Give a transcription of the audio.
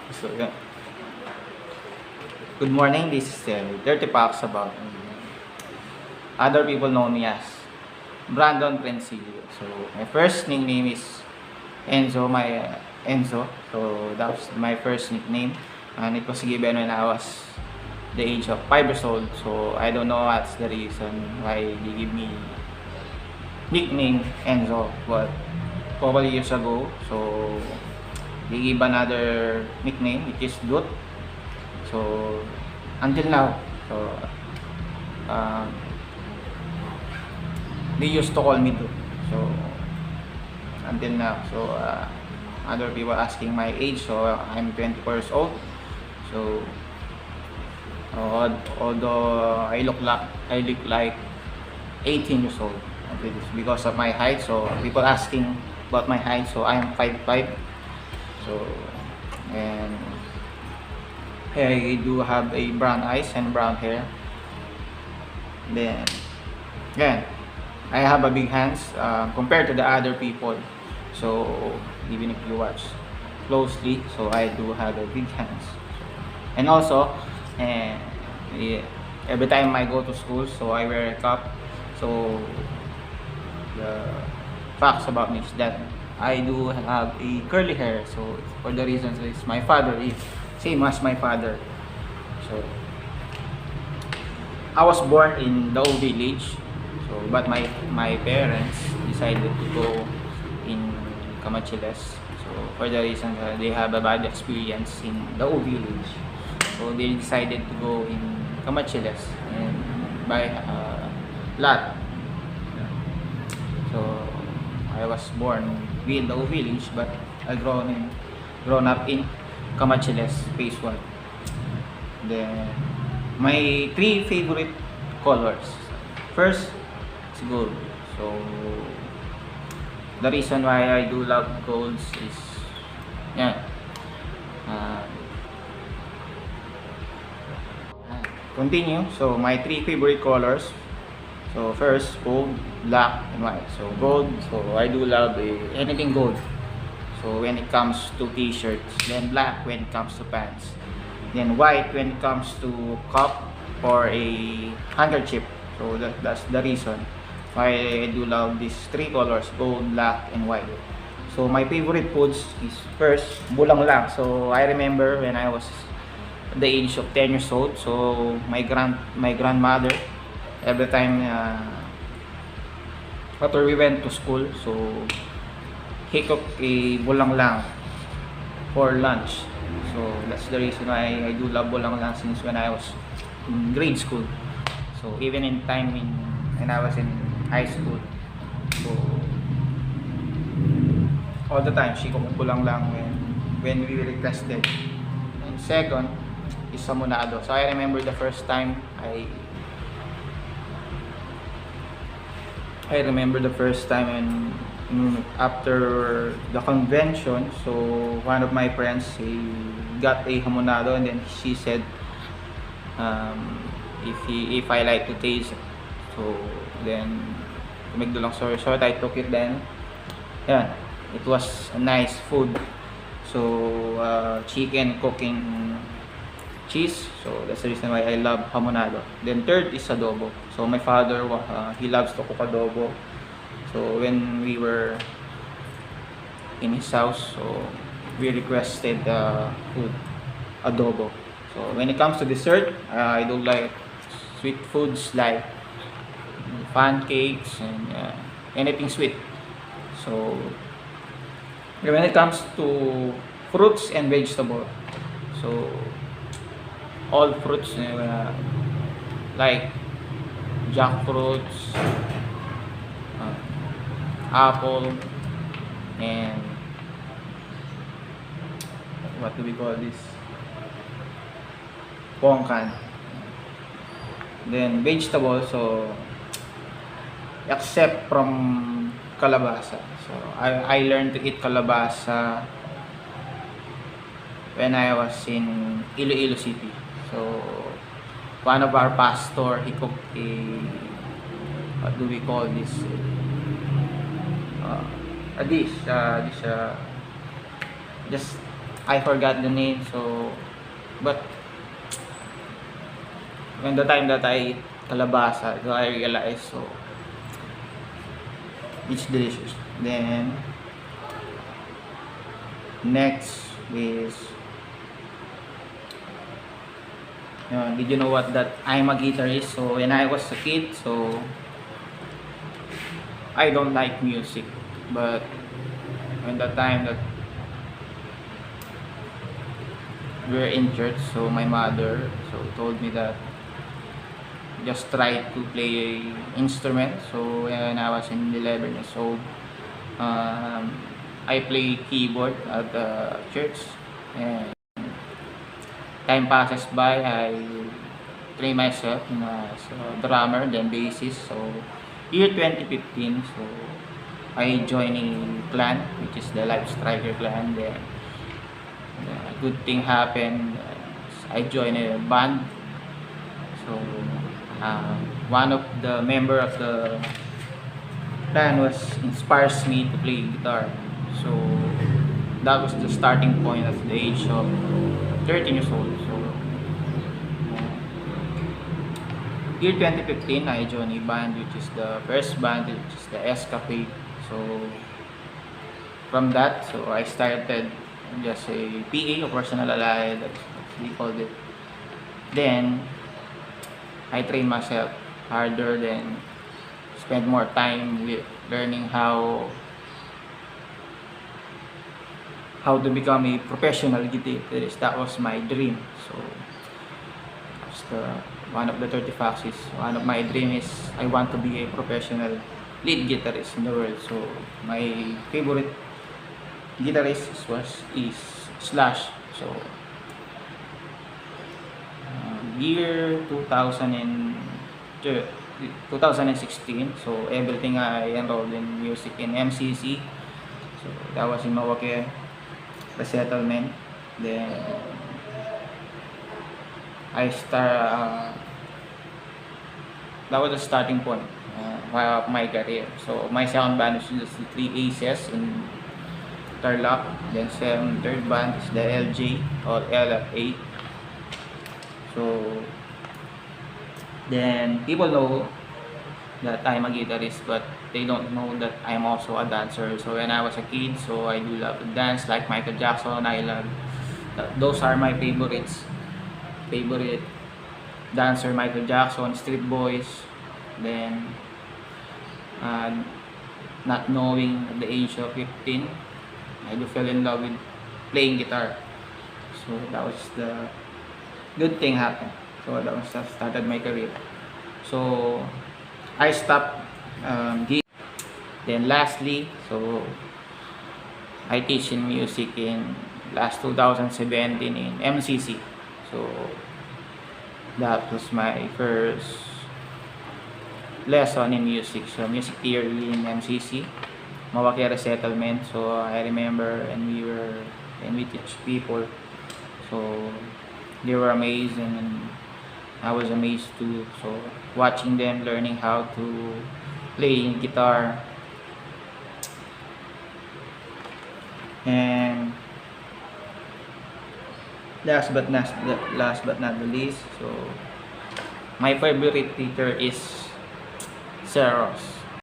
So, yeah. Good morning. This is Dirty Packs about other people know me as Brandon Princilio. So, my first nickname is Enzo. Enzo. So, that was my first nickname, and it was given when I was the age of 5 years old. So, I don't know what's the reason why they give me nickname Enzo, but couple years ago, so they give another nickname which is Dut. So until now, so um, they used to call me Dut. So until now, so other people asking my age, so I'm 24 years old. So although I look like 18 years old, it is because of my height. So people asking about my height, so I am 5'5". So and I do have a brown eyes and brown hair. Then again, I have a big hands compared to the other people. So even if you watch closely, so I do have a big hands. And also, yeah, every time I go to school, so I wear a cap. So the facts about me is that I do have a curly hair. So for the reasons is my father is same as my father. So I was born in the old village. So but my parents decided to go in Camachiles. So for the reason that they have a bad experience in the old village. So they decided to go in Camachiles and buy lot. So I was born in the old village, but I grown up in Camachiles, phase 1. Then my three favorite colors. First, it's gold. So the reason why I do love golds is yeah. Uh, Continue. So my three favorite colors. So first, gold, black, and white. So gold. So I do love anything gold. So when it comes to t-shirts, then black when it comes to pants, then white when it comes to cup or a handkerchief. So that's the reason why I do love these three colors: gold, black, and white. So my favorite foods is first bulang lang. So I remember when I was the age of 10 years old. So my grandmother every time after we went to school, so he cooked a bulang lang for lunch. So that's the reason why I do love bulang lang since when I was in grade school. So even in time when I was in high school, so all the time she cooked bulang lang when we requested. And second is samunado. So I remember the first time when after the convention, so one of my friends, he got a hamonado, and then she said if I like to taste it. So then to make the long story short, I took it. Then yeah, it was a nice food. So chicken cooking cheese. So that's the reason why I love hamonado. Then third is adobo. So my father he loves to cook adobo. So when we were in his house, so we requested food adobo. So when it comes to dessert, I do like sweet foods like pancakes and anything sweet. So when it comes to fruits and vegetable, so all fruits like jackfruits, apple, and what do we call this? Pongkan. Then vegetable, so except from kalabasa. So I learned to eat kalabasa when I was in Iloilo City. So one of our pastor, he cooked a, what do we call this? A dish, just I forgot the name. So, but when the time that I eat kalabasa, so I realized, so it's delicious. Then next is, did you know what that I'm a guitarist? So when I was a kid, so I don't like music, but when the time that we were in church, so my mother so told me that just try to play a instrument. So when I was in 11 years old, um, I play keyboard at the church, and time passes by, I train myself as a drummer, then bassist. So year 2015, so I joined a clan, which is the Life Striker clan. Then good thing happened. I joined a band. So one of the member of the clan was inspires me to play guitar. So that was the starting point at the age of 13 years old. So year 2015, I joined a band, which is the first band, which is the Escapade. So from that, so I started just a PA, or personal ally, that's what we called it. Then I trained myself harder, then spend more time with learning how to become a professional guitarist. That was my dream. So that's one of the 30 facts is, one of my dream is I want to be a professional lead guitarist in the world. So my favorite guitarist is Slash. So year 2016, so everything I enrolled in music in MCC. So that was in Mawake resettlement. Then I that was the starting point of my career. So my second band is the Three Aces in Tarlac. Then third band is the LJ or LFA. So then people know that I'm a guitarist, but they don't know that I'm also a dancer. So when I was a kid, so I do love to dance like Michael Jackson. I love those are my favorite dancer, Michael Jackson, Street Boys. Then not knowing at the age of 15, I do fell in love with playing guitar. So that was the good thing happened. So that was started my career. So I stopped then lastly, so I teach in music in last 2017 in MCC. So that was my first lesson in music. So music theory in MCC, Mawake resettlement. So I remember and we teach people. So they were amazing, and I was amazed too. So watching them learning how to play guitar. And last but not the least, so my favorite teacher is Sir Ross.